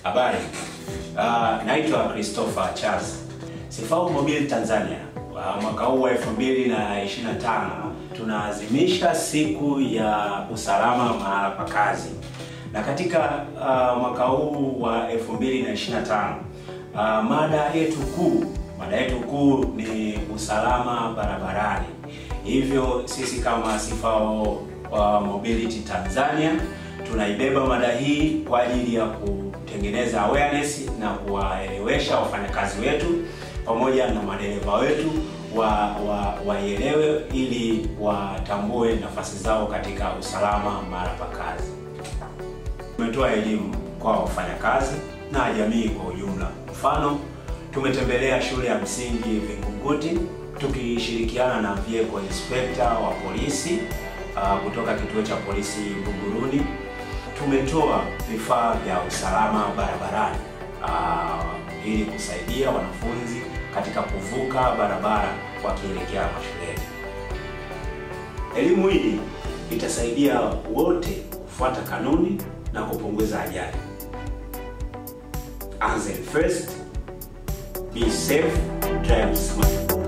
Habari. Naitwa Christopher Charles. Sifau Mobile Tanzania. Mwaka huu wa 2025 tunaadhimisha siku ya usalama mahala pa kazi. Na katika mwaka huu wa 2025 mada yetu kuu ni usalama barabarani. Hivyo sisi kama Sifau Mobility Tanzania tunaibeba mada hii kwa ajili ya kutengeneza awareness na kuwaelewesha wafanyakazi wetu pamoja na madereva wetu waelewe ili watambue nafasi zao katika usalama mahala pa kazi. Tumetoa elimu kwa wafanyakazi na jamii kwa ujumla. Mfano, tumetembelea shule ya msingi Vingunguti tukishirikiana na vehicle inspector wa polisi kutoka kituo cha polisi Buguruni. Tumetoa vifaa vya usalama barabarani ili kusaidia wanafunzi katika kuvuka barabara wakielekea mashuleni. Elimu hii itasaidia wote kufuata kanuni na kupunguza ajali. Answer first, be safe, drive smart.